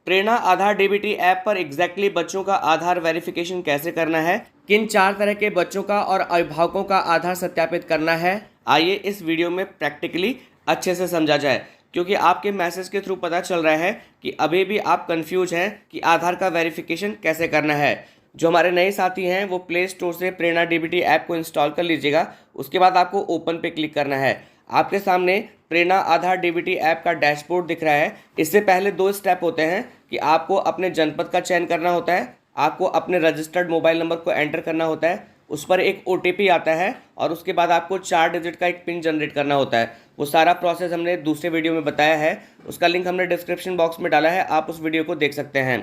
प्रेरणा आधार DBT app पर exactly बच्चों का आधार वेरिफिकेशन कैसे करना है, किन 4 तरह के बच्चों का और अभिभावकों का आधार सत्यापित करना है, आइए इस वीडियो में प्रैक्टिकली अच्छे से समझा जाए। क्योंकि आपके मैसेज के थ्रू पता चल रहा है कि अभी भी आप कंफ्यूज हैं कि आधार का वेरिफिकेशन कैसे करना है। जो हमारे नए साथी हैं वो प्ले स्टोर से प्रेरणा डीबीटी ऐप को इंस्टॉल कर लीजिएगा। उसके बाद आपको ओपन पे क्लिक करना है। आपके सामने प्रेरणा आधार डीबीटी ऐप का डैशबोर्ड दिख रहा है। इससे पहले 2 स्टेप होते हैं कि आपको अपने जनपद का चयन करना होता है, आपको अपने रजिस्टर्ड मोबाइल नंबर को एंटर करना होता है, उस पर एक OTP आता है और उसके बाद आपको 4 डिजिट का एक पिन जनरेट करना होता है। वो सारा प्रोसेस हमने दूसरे वीडियो में बताया है, उसका लिंक हमने डिस्क्रिप्शन बॉक्स में डाला है, आप उस वीडियो को देख सकते हैं।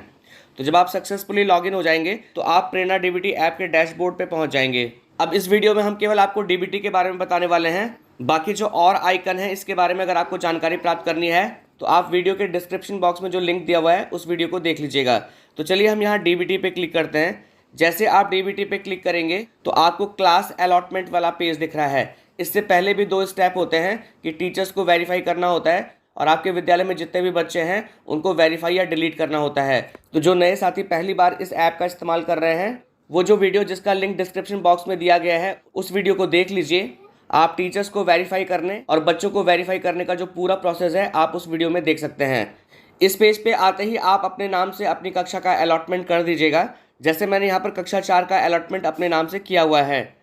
तो जब आप सक्सेसफुली लॉगिन हो जाएंगे तो आप प्रेरणा डीबीटी ऐप के डैशबोर्ड पे पहुंच जाएंगे। अब इस वीडियो में हम केवल आपको डीबीटी के बारे में बताने वाले हैं। बाकी जो और आइकन है इसके बारे में अगर आपको जानकारी प्राप्त करनी है तो आप वीडियो के डिस्क्रिप्शन बॉक्स में जो लिंक दिया हुआ है उस वीडियो को देख लीजिएगा। तो चलिए हम यहाँ डीबीटी पे क्लिक करते हैं। जैसे आप डीबीटी पे क्लिक करेंगे तो आपको क्लास अलॉटमेंट वाला पेज दिख रहा है। इससे पहले भी 2 स्टेप होते हैं कि टीचर्स को वेरीफाई करना होता है और आपके विद्यालय में जितने भी बच्चे हैं उनको वेरीफाई या डिलीट करना होता है। तो जो नए साथी पहली बार इस ऐप का इस्तेमाल कर रहे हैं वो जो वीडियो जिसका लिंक डिस्क्रिप्शन बॉक्स में दिया गया है उस वीडियो को देख लीजिए। आप टीचर्स को वेरीफाई करने और बच्चों को वेरीफाई करने का जो पूरा प्रोसेस है आप उस वीडियो में देख सकते हैं। इस पेज पे आते ही आप अपने नाम से अपनी कक्षा का अलॉटमेंट कर दीजिएगा। जैसे मैंने यहाँ पर कक्षा 4 का अलॉटमेंट अपने नाम से किया हुआ है,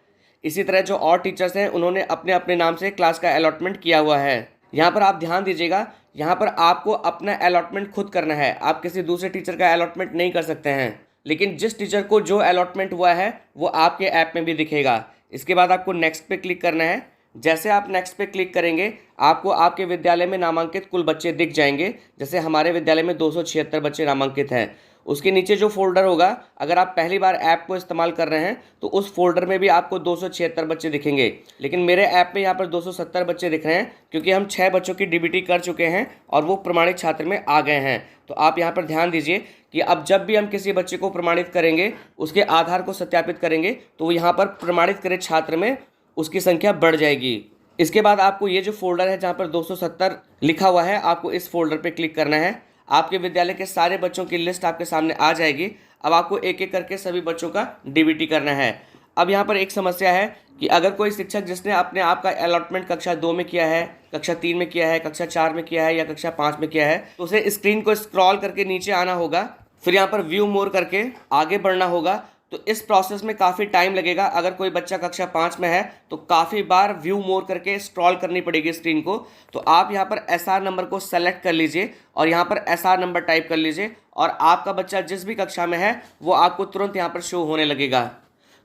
इसी तरह जो और टीचर्स हैं उन्होंने अपने अपने नाम से क्लास का अलॉटमेंट किया हुआ है। यहाँ पर आप ध्यान दीजिएगा, यहाँ पर आपको अपना अलॉटमेंट खुद करना है, आप किसी दूसरे टीचर का अलॉटमेंट नहीं कर सकते हैं। लेकिन जिस टीचर को जो अलॉटमेंट हुआ है वो आपके ऐप में भी दिखेगा। इसके बाद आपको नेक्स्ट पे क्लिक करना है। जैसे आप नेक्स्ट पे क्लिक करेंगे आपको आपके विद्यालय में नामांकित कुल बच्चे दिख जाएंगे। जैसे हमारे विद्यालय में 276 बच्चे नामांकित हैं। उसके नीचे जो फोल्डर होगा, अगर आप पहली बार ऐप को इस्तेमाल कर रहे हैं तो उस फोल्डर में भी आपको 276 बच्चे दिखेंगे। लेकिन मेरे ऐप में यहाँ पर 270 बच्चे दिख रहे हैं क्योंकि हम 6 बच्चों की डीबीटी कर चुके हैं और वो प्रमाणित छात्र में आ गए हैं। तो आप यहाँ पर ध्यान दीजिए कि अब जब भी हम किसी बच्चे को प्रमाणित करेंगे, उसके आधार को सत्यापित करेंगे तो वो यहाँ पर प्रमाणित करे छात्र में उसकी संख्या बढ़ जाएगी। इसके बाद आपको ये जो फोल्डर है जहाँ पर 270 लिखा हुआ है, आपको इस फोल्डर पे क्लिक करना है। आपके विद्यालय के सारे बच्चों की लिस्ट आपके सामने आ जाएगी। अब आपको एक एक करके सभी बच्चों का डीबीटी करना है। अब यहाँ पर एक समस्या है कि अगर कोई शिक्षक जिसने अपने आप का अलॉटमेंट कक्षा 2 में किया है, कक्षा 3 में किया है, कक्षा 4 में किया है या कक्षा 5 में किया है तो उसे स्क्रीन को स्क्रॉल करके नीचे आना होगा, फिर यहाँ पर व्यू मोर करके आगे बढ़ना होगा। तो इस प्रोसेस में काफ़ी टाइम लगेगा। अगर कोई बच्चा कक्षा 5 में है तो काफ़ी बार व्यू मोर करके स्क्रॉल करनी पड़ेगी स्क्रीन को। तो आप यहाँ पर SR नंबर को सेलेक्ट कर लीजिए और यहाँ पर SR नंबर टाइप कर लीजिए और आपका बच्चा जिस भी कक्षा में है वो आपको तुरंत यहाँ पर शो होने लगेगा।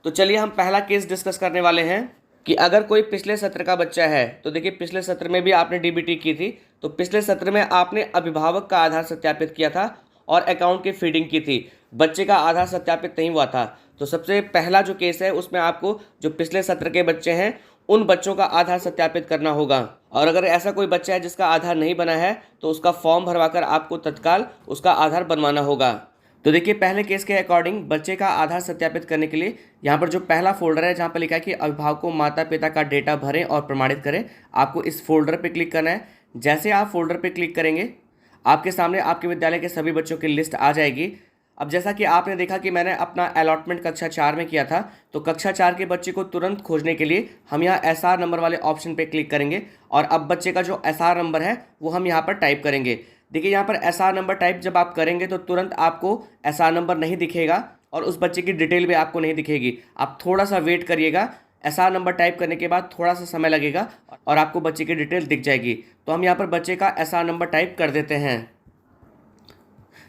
तो चलिए हम पहला केस डिस्कस करने वाले हैं कि अगर कोई पिछले सत्र का बच्चा है तो देखिए पिछले सत्र में भी आपने डीबीटी की थी, तो पिछले सत्र में आपने अभिभावक का आधार सत्यापित किया था और अकाउंट की फीडिंग की थी, बच्चे का आधार सत्यापित नहीं हुआ था। तो सबसे पहला जो केस है उसमें आपको जो पिछले सत्र के बच्चे हैं उन बच्चों का आधार सत्यापित करना होगा। और अगर ऐसा कोई बच्चा है जिसका आधार नहीं बना है तो उसका फॉर्म भरवाकर आपको तत्काल उसका आधार बनवाना होगा। तो देखिए पहले केस के अकॉर्डिंग बच्चे का आधार सत्यापित करने के लिए यहाँ पर जो पहला फोल्डर है जहाँ पर लिखा है कि अभिभावकों माता पिता का डेटा भरें और प्रमाणित करें, आपको इस फोल्डर पर क्लिक करना है। जैसे आप फोल्डर पर क्लिक करेंगे आपके सामने आपके विद्यालय के सभी बच्चों की लिस्ट आ जाएगी। अब जैसा कि आपने देखा कि मैंने अपना अलॉटमेंट कक्षा 4 में किया था, तो कक्षा 4 के बच्चे को तुरंत खोजने के लिए हम यहाँ SR नंबर वाले ऑप्शन पे क्लिक करेंगे और अब बच्चे का जो SR नंबर है वो हम यहाँ पर टाइप करेंगे। देखिए यहाँ पर SR नंबर टाइप जब आप करेंगे तो तुरंत आपको SR नंबर नहीं दिखेगा और उस बच्चे की डिटेल भी आपको नहीं दिखेगी। आप थोड़ा सा वेट करिएगा। SR नंबर टाइप करने के बाद थोड़ा सा समय लगेगा और आपको बच्चे की डिटेल दिख जाएगी। तो हम यहाँ पर बच्चे का SR नंबर टाइप कर देते हैं।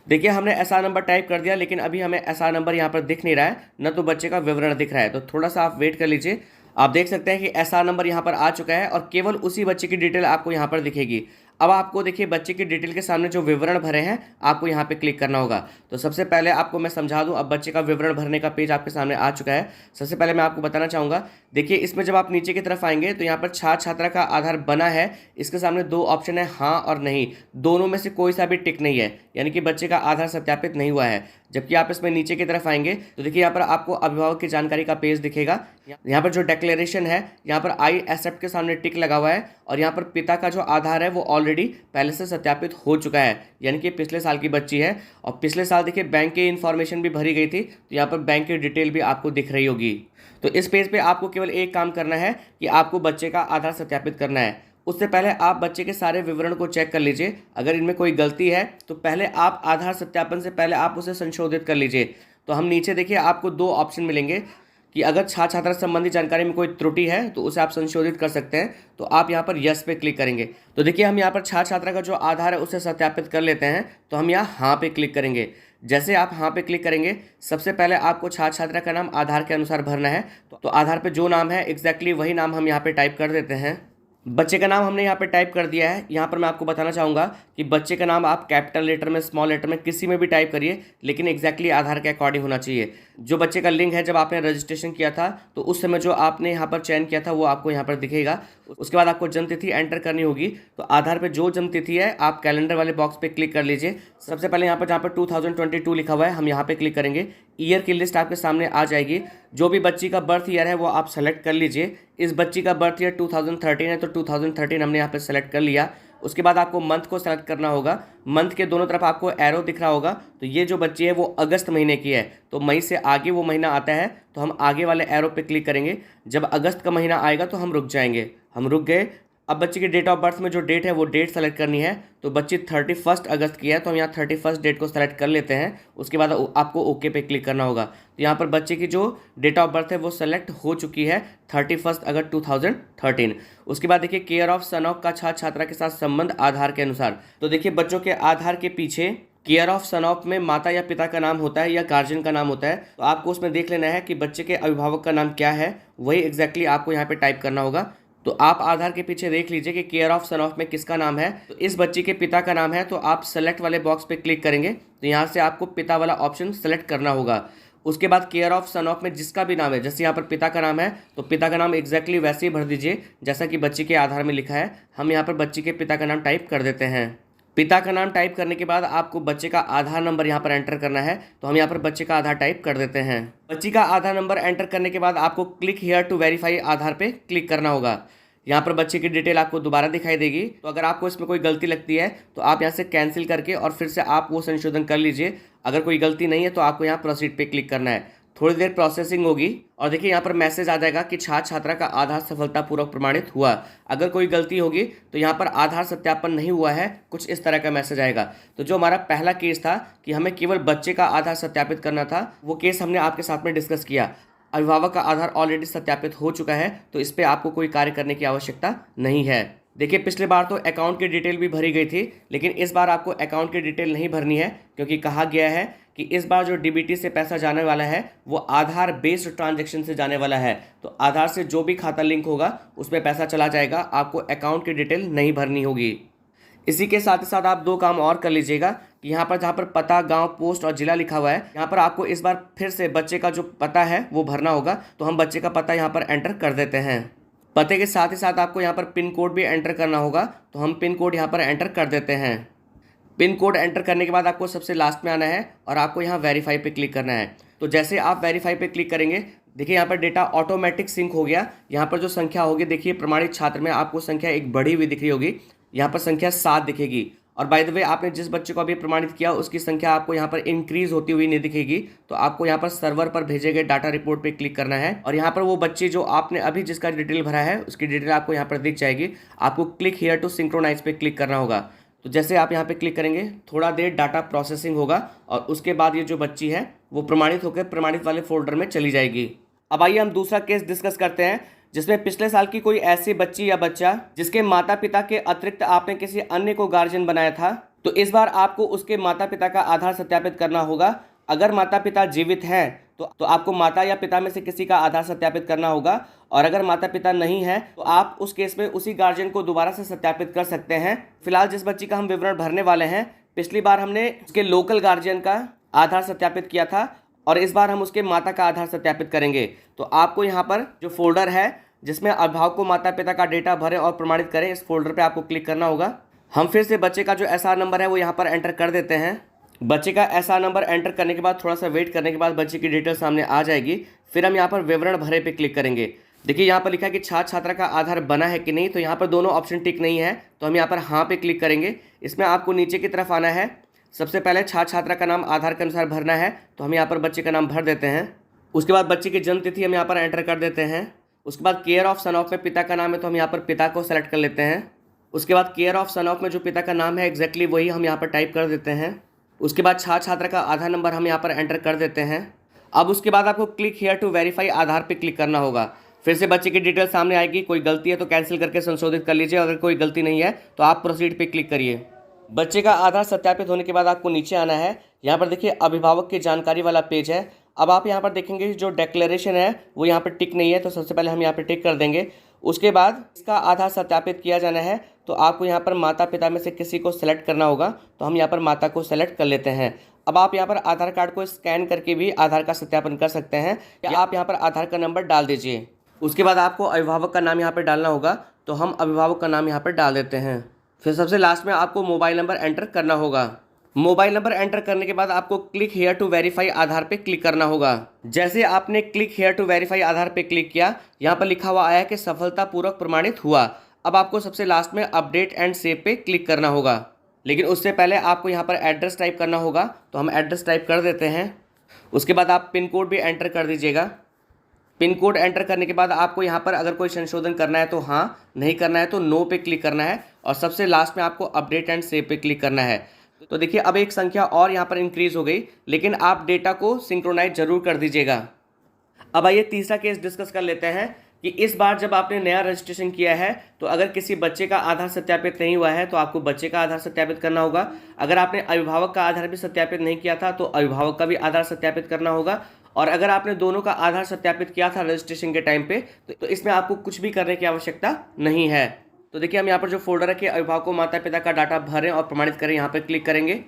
देखिए हमने SR नंबर टाइप कर दिया लेकिन अभी हमें SR नंबर यहाँ पर दिख नहीं रहा है, न तो बच्चे का विवरण दिख रहा है। तो थोड़ा सा आप वेट कर लीजिए। आप देख सकते हैं कि SR नंबर यहाँ पर आ चुका है और केवल उसी बच्चे की डिटेल आपको यहाँ पर दिखेगी। अब आपको देखिए बच्चे की डिटेल के सामने जो विवरण भरे हैं आपको यहाँ पे क्लिक करना होगा। तो सबसे पहले आपको मैं समझा दूं, अब बच्चे का विवरण भरने का पेज आपके सामने आ चुका है। सबसे पहले मैं आपको बताना चाहूँगा, देखिए इसमें जब आप नीचे की तरफ आएंगे तो यहाँ पर छात्र छात्रा का आधार बना है, इसके सामने 2 ऑप्शन है हाँ और नहीं, दोनों में से कोई सा भी टिक नहीं है, यानी कि बच्चे का आधार सत्यापित नहीं हुआ है। जबकि आप इसमें नीचे की तरफ आएंगे तो देखिए यहाँ पर आपको अभिभावक की जानकारी का पेज दिखेगा। यहाँ पर जो डिक्लेरेशन है, यहाँ पर आई एक्सेप्ट के सामने टिक लगा हुआ है और यहाँ पर पिता का जो आधार है वो ऑलरेडी पहले से सत्यापित हो चुका है, यानी कि पिछले साल की बच्ची है। और पिछले साल देखिए बैंक की इन्फॉर्मेशन भी भरी गई थी, तो यहाँ पर बैंक की डिटेल भी आपको दिख रही होगी। तो इस पेज पे आपको केवल एक काम करना है कि आपको बच्चे का आधार सत्यापित करना है। उससे पहले आप बच्चे के सारे विवरण को चेक कर लीजिए। अगर इनमें कोई गलती है तो पहले आप आधार सत्यापन से पहले आप उसे संशोधित कर लीजिए। तो हम नीचे देखिए आपको दो ऑप्शन मिलेंगे कि अगर छात्र छात्रा संबंधी जानकारी में कोई त्रुटि है तो उसे आप संशोधित कर सकते हैं, तो आप यहाँ पर यस पे क्लिक करेंगे। तो देखिए हम यहाँ पर छात्र छात्रा का जो आधार है उसे सत्यापित कर लेते हैं, तो हम यहाँ हाँ पे क्लिक करेंगे। जैसे आप हाँ पे क्लिक करेंगे, सबसे पहले आपको छात्र छात्रा का नाम आधार के अनुसार भरना है। तो आधार पे जो नाम है एग्जैक्टली वही नाम हम यहाँ पे टाइप कर देते हैं। बच्चे का नाम हमने यहाँ पे टाइप कर दिया है। यहाँ पर मैं आपको बताना चाहूँगा कि बच्चे का नाम आप कैपिटल लेटर में, स्मॉल लेटर में, किसी में भी टाइप करिए, लेकिन एग्जैक्टली आधार के अकॉर्डिंग होना चाहिए। जो बच्चे का लिंक है जब आपने रजिस्ट्रेशन किया था तो उस समय जो आपने यहाँ पर चयन किया था वो आपको यहाँ पर दिखेगा। उसके बाद आपको जन्म तिथि एंटर करनी होगी। तो आधार पे जो जन्म तिथि है आप कैलेंडर वाले बॉक्स पे क्लिक कर लीजिए। सबसे पहले यहाँ पर जहाँ पर 2022 लिखा हुआ है हम यहाँ पे क्लिक करेंगे। ईयर की लिस्ट आपके सामने आ जाएगी। जो भी बच्ची का बर्थ ईयर है वो आप सेलेक्ट कर लीजिए। इस बच्ची का बर्थ ईयर 2013 है तो 2013 हमने यहाँ पे सेलेक्ट कर लिया। उसके बाद आपको मंथ को सेलेक्ट करना होगा। मंथ के दोनों तरफ आपको एरो दिख रहा होगा, तो ये जो बच्ची है वो अगस्त महीने की है, तो मई से आगे वो महीना आता है तो हम आगे वाले एरो पे क्लिक करेंगे। जब अगस्त का महीना आएगा तो हम रुक जाएंगे। हम रुक गए। अब बच्ची की डेट ऑफ बर्थ में जो डेट है वो डेट सेलेक्ट करनी है। तो बच्ची 31 अगस्त की है तो हम यहाँ 31 डेट को सेलेक्ट कर लेते हैं। उसके बाद आपको ओके पे क्लिक करना होगा। तो यहाँ पर बच्चे की जो डेट ऑफ बर्थ है वो सेलेक्ट हो चुकी है 31 अगस्त 2013। उसके बाद देखिए केयर ऑफ सन ऑफ का छात्र छात्रा के साथ संबंध आधार के अनुसार। तो देखिए बच्चों के आधार के पीछे केयर ऑफ सन ऑफ में माता या पिता का नाम होता है या गार्जियन का नाम होता है। तो आपको उसमें देख लेना है कि बच्चे के अभिभावक का नाम क्या है, वही एग्जैक्टली आपको यहाँ पे टाइप करना होगा। तो आप आधार के पीछे देख लीजिए कि केयर ऑफ सन ऑफ में किसका नाम है। तो इस बच्ची के पिता का नाम है, तो आप सेलेक्ट वाले बॉक्स पे क्लिक करेंगे। तो यहाँ से आपको पिता वाला ऑप्शन सेलेक्ट करना होगा। उसके बाद केयर ऑफ सन ऑफ में जिसका भी नाम है, जैसे यहाँ पर पिता का नाम है तो पिता का नाम एग्जैक्टली वैसे ही भर दीजिए जैसा कि बच्ची के आधार में लिखा है। हम यहाँ पर बच्ची के पिता का नाम टाइप कर देते हैं। पिता का नाम टाइप करने के बाद आपको बच्चे का आधार नंबर यहाँ पर एंटर करना है। तो हम यहाँ पर बच्चे का आधार टाइप कर देते हैं। बच्ची का आधार नंबर एंटर करने के बाद आपको क्लिक हियर टू वेरीफाई आधार पे क्लिक करना होगा। यहाँ पर बच्चे की डिटेल आपको दोबारा दिखाई देगी। तो अगर आपको इसमें कोई गलती लगती है तो आप यहाँ से कैंसिल करके और फिर से आप वो संशोधन कर लीजिए। अगर कोई गलती नहीं है तो आपको यहाँ प्रोसीड पे क्लिक करना है। थोड़ी देर प्रोसेसिंग होगी और देखिए यहाँ पर मैसेज आ जाएगा कि छात्र छात्रा का आधार सफलतापूर्वक प्रमाणित हुआ। अगर कोई गलती होगी तो यहाँ पर आधार सत्यापन नहीं हुआ है, कुछ इस तरह का मैसेज आएगा। तो जो हमारा पहला केस था कि हमें केवल बच्चे का आधार सत्यापित करना था, वो केस हमने आपके साथ में डिस्कस किया। अभिभावक का आधार ऑलरेडी सत्यापित हो चुका है, तो इस पर आपको कोई कार्य करने की आवश्यकता नहीं है। देखिए पिछले बार तो अकाउंट की डिटेल भी भरी गई थी, लेकिन इस बार आपको अकाउंट की डिटेल नहीं भरनी है, क्योंकि कहा गया है कि इस बार जो डीबीटी से पैसा जाने वाला है वो आधार बेस्ड ट्रांजैक्शन से जाने वाला है। तो आधार से जो भी खाता लिंक होगा उसमें पैसा चला जाएगा, आपको अकाउंट की डिटेल नहीं भरनी होगी। इसी के साथ ही साथ आप दो काम और कर लीजिएगा कि यहाँ पर जहाँ पर पता, गांव, पोस्ट और जिला लिखा हुआ है, यहाँ पर आपको इस बार फिर से बच्चे का जो पता है वो भरना होगा। तो हम बच्चे का पता यहाँ पर एंटर कर देते हैं। पते के साथ ही साथ आपको यहाँ पर पिन कोड भी एंटर करना होगा, तो हम पिन कोड यहाँ पर एंटर कर देते हैं। पिन कोड एंटर करने के बाद आपको सबसे लास्ट में आना है और आपको यहाँ वेरीफाई पे क्लिक करना है। तो जैसे आप वेरीफाई पे क्लिक करेंगे, देखिए यहाँ पर डेटा ऑटोमेटिक सिंक हो गया। यहाँ पर जो संख्या होगी, देखिए प्रमाणित छात्र में आपको संख्या एक बढ़ी हुई दिख रही होगी। यहाँ पर संख्या 7 दिखेगी। और बाय द वे आपने जिस बच्चे को अभी प्रमाणित किया उसकी संख्या आपको यहाँ पर इंक्रीज होती हुई नहीं दिखेगी। तो आपको यहाँ पर सर्वर पर भेजे गए डाटा रिपोर्ट पे क्लिक करना है और यहाँ पर वो बच्चे जो आपने अभी जिसका डिटेल भरा है उसकी डिटेल आपको यहाँ पर दिख जाएगी। आपको क्लिक हियर टू सिंक्रोनाइज पे क्लिक करना होगा। तो जैसे आप यहाँ पे क्लिक करेंगे, थोड़ा देर डाटा प्रोसेसिंग होगा और उसके बाद ये जो बच्ची है वो प्रमाणित होकर प्रमाणित वाले फोल्डर में चली जाएगी। अब आइए हम दूसरा केस डिस्कस करते हैं, जिसमें पिछले साल की कोई ऐसी बच्ची या बच्चा जिसके माता पिता के अतिरिक्त आपने किसी अन्य को गार्जियन बनाया था। तो इस बार आपको उसके माता पिता का आधार सत्यापित करना होगा। अगर माता पिता जीवित हैं तो आपको माता या पिता में से किसी का आधार सत्यापित करना होगा, और अगर माता पिता नहीं है तो आप उस केस में उसी गार्जियन को दोबारा से सत्यापित कर सकते हैं। फिलहाल जिस बच्ची का हम विवरण भरने वाले हैं, पिछली बार हमने उसके लोकल गार्जियन का आधार सत्यापित किया था और इस बार हम उसके माता का आधार सत्यापित करेंगे। तो आपको यहाँ पर जो फोल्डर है जिसमें अभिभावक को माता पिता का डेटा भरें और प्रमाणित करें, इस फोल्डर पे आपको क्लिक करना होगा। हम फिर से बच्चे का जो एसआर नंबर है वो यहाँ पर एंटर कर देते हैं। बच्चे का एसआर नंबर एंटर करने के बाद थोड़ा सा वेट करने के बाद बच्चे की डिटेल सामने आ जाएगी। फिर हम यहाँ पर विवरण भरे पे क्लिक करेंगे। देखिए यहाँ पर लिखा है कि छात्र छात्रा का आधार बना है कि नहीं, तो यहाँ पर दोनों ऑप्शन टिक नहीं है, तो हम यहाँ पर हाँ पे क्लिक करेंगे। इसमें आपको नीचे की तरफ आना है। सबसे पहले छात्र छात्रा का नाम आधार के अनुसार भरना है, तो हम यहाँ पर बच्चे का नाम भर देते हैं। उसके बाद बच्चे की जन्म तिथि हम यहाँ पर एंटर कर देते हैं। उसके बाद केयर ऑफ सन ऑफ में पिता का नाम है, तो हम यहाँ पर पिता को सेलेक्ट कर लेते हैं। उसके बाद केयर ऑफ सन ऑफ में जो पिता का नाम है एग्जैक्टली वही हम यहाँ पर टाइप कर देते हैं। उसके बाद छात्र छात्रा का आधार नंबर हम यहाँ पर एंटर कर देते हैं। अब उसके बाद आपको क्लिक हियर टू वेरीफाई आधार पे क्लिक करना होगा। फिर से बच्चे की डिटेल सामने आएगी। कोई गलती है तो कैंसिल करके संशोधित कर लीजिए, अगर कोई गलती नहीं है तो आप प्रोसीड पे क्लिक करिए। बच्चे का आधार सत्यापित होने के बाद आपको नीचे आना है। यहाँ पर देखिए अभिभावक की जानकारी वाला पेज है। अब आप यहाँ पर देखेंगे जो डिक्लेरेशन है वो यहाँ पर टिक नहीं है, तो सबसे पहले हम यहाँ पर टिक कर देंगे। उसके बाद इसका आधार सत्यापित किया जाना है, तो आपको यहाँ पर माता पिता में से किसी को सेलेक्ट करना होगा, तो हम यहाँ पर माता को सेलेक्ट कर लेते हैं। अब आप यहाँ पर आधार कार्ड को स्कैन करके भी आधार का सत्यापन कर सकते हैं, या आप यहाँ पर आधार का नंबर डाल दीजिए। उसके बाद आपको अभिभावक का नाम यहाँ पर डालना होगा, तो हम अभिभावक का नाम यहाँ पर डाल देते हैं। फिर सबसे लास्ट में आपको मोबाइल नंबर एंटर करना होगा। मोबाइल नंबर एंटर करने के बाद आपको क्लिक हियर टू वेरीफाई आधार पे क्लिक करना होगा। जैसे आपने क्लिक हियर टू वेरीफाई आधार पे क्लिक किया, यहाँ पर लिखा हुआ आया कि सफलतापूर्वक प्रमाणित हुआ। अब आपको सबसे लास्ट में अपडेट एंड सेव पे क्लिक करना होगा, लेकिन उससे पहले आपको यहाँ पर एड्रेस टाइप करना होगा, तो हम एड्रेस टाइप कर देते हैं। उसके बाद आप पिन कोड भी एंटर कर दीजिएगा। पिन कोड एंटर करने के बाद आपको यहाँ पर अगर कोई संशोधन करना है तो हाँ, नहीं करना है तो नो पे क्लिक करना है, और सबसे लास्ट में आपको अपडेट एंड सेव पे क्लिक करना है। तो देखिए अब एक संख्या और यहाँ पर इंक्रीज हो गई, लेकिन आप डेटा को सिंक्रोनाइज जरूर कर दीजिएगा। अब आइए तीसरा केस डिस्कस कर लेते हैं कि इस बार जब आपने नया रजिस्ट्रेशन किया है तो अगर किसी बच्चे का आधार सत्यापित नहीं हुआ है तो आपको बच्चे का आधार सत्यापित करना होगा। अगर आपने अभिभावक का आधार भी सत्यापित नहीं किया था तो अभिभावक का भी आधार सत्यापित करना होगा। और अगर आपने दोनों का आधार सत्यापित किया था रजिस्ट्रेशन के टाइम पे, तो इसमें आपको कुछ भी करने की आवश्यकता नहीं है। तो देखिए हम यहाँ पर जो फोल्डर रखे अभिभावकों माता पिता का डाटा भरें और प्रमाणित करें, यहाँ पर क्लिक करेंगे।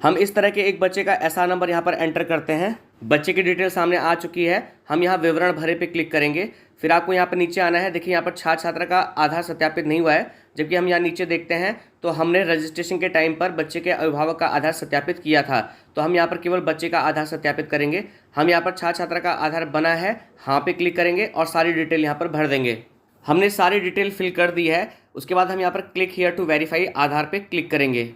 हम इस तरह के एक बच्चे का एसआर नंबर यहाँ पर एंटर करते हैं। बच्चे की डिटेल सामने आ चुकी है। हम यहाँ विवरण भरे पे क्लिक करेंगे। फिर आपको यहाँ पर नीचे आना है। देखिए यहाँ पर छात्र छात्रा का आधार सत्यापित नहीं हुआ है, जबकि हम यहाँ नीचे देखते हैं तो हमने रजिस्ट्रेशन के टाइम पर बच्चे के अभिभावक का आधार सत्यापित किया था, तो हम यहाँ पर केवल बच्चे का आधार सत्यापित करेंगे। हम यहाँ पर छात्र छात्रा का आधार बना है, हाँ पे क्लिक करेंगे और सारी डिटेल यहाँ पर भर देंगे। हमने सारी डिटेल फिल कर दी है। उसके बाद हम यहाँ पर क्लिक हियर टू वेरीफाई आधार पे क्लिक करेंगे।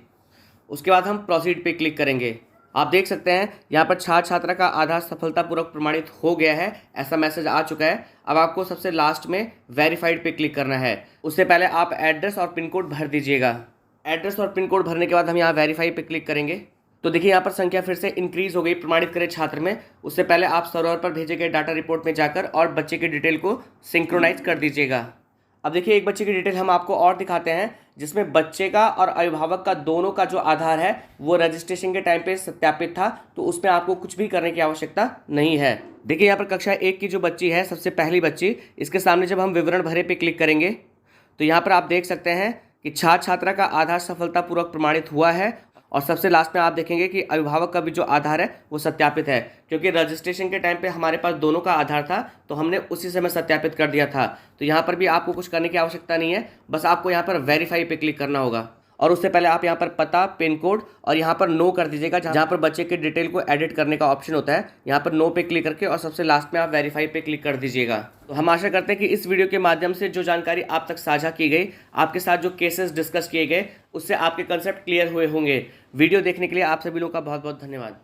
उसके बाद हम प्रोसीड पे क्लिक करेंगे। आप देख सकते हैं यहाँ पर छात्र छात्रा का आधार सफलतापूर्वक प्रमाणित हो गया है, ऐसा मैसेज आ चुका है। अब आपको सबसे लास्ट में वेरीफाइड पे क्लिक करना है। उससे पहले आप एड्रेस और पिन कोड भर दीजिएगा। एड्रेस और पिन कोड भरने के बाद हम यहाँ वेरीफाई पे क्लिक करेंगे। तो देखिए यहाँ पर संख्या फिर से इंक्रीज हो गई प्रमाणित करें छात्र में। उससे पहले आप सर्वर पर भेजे गए डाटा रिपोर्ट में जाकर और बच्चे की डिटेल को सिंक्रोनाइज कर दीजिएगा। अब देखिए एक बच्चे की डिटेल हम आपको और दिखाते हैं, जिसमें बच्चे का और अभिभावक का दोनों का जो आधार है वो रजिस्ट्रेशन के टाइम पे सत्यापित था, तो उसमें आपको कुछ भी करने की आवश्यकता नहीं है। देखिए यहाँ पर कक्षा 1 की जो बच्ची है, सबसे पहली बच्ची, इसके सामने जब हम विवरण भरे पे क्लिक करेंगे तो यहाँ पर आप देख सकते हैं कि छात्र छात्रा का आधार सफलतापूर्वक प्रमाणित हुआ है, और सबसे लास्ट में आप देखेंगे कि अभिभावक का भी जो आधार है वो सत्यापित है, क्योंकि रजिस्ट्रेशन के टाइम पे हमारे पास दोनों का आधार था तो हमने उसी समय सत्यापित कर दिया था। तो यहाँ पर भी आपको कुछ करने की आवश्यकता नहीं है, बस आपको यहाँ पर वेरीफाई पे क्लिक करना होगा। और उससे पहले आप यहाँ पर पता, पिन कोड और यहाँ पर नो कर दीजिएगा। जहाँ पर बच्चे के डिटेल को एडिट करने का ऑप्शन होता है, यहाँ पर नो पे क्लिक करके और सबसे लास्ट में आप वेरीफाई पे क्लिक कर दीजिएगा। तो हम आशा करते हैं कि इस वीडियो के माध्यम से जो जानकारी आप तक साझा की गई, आपके साथ जो केसेस डिस्कस किए गए, उससे आपके कंसेप्ट क्लियर हुए होंगे। वीडियो देखने के लिए आप सभी लोगों का बहुत बहुत धन्यवाद।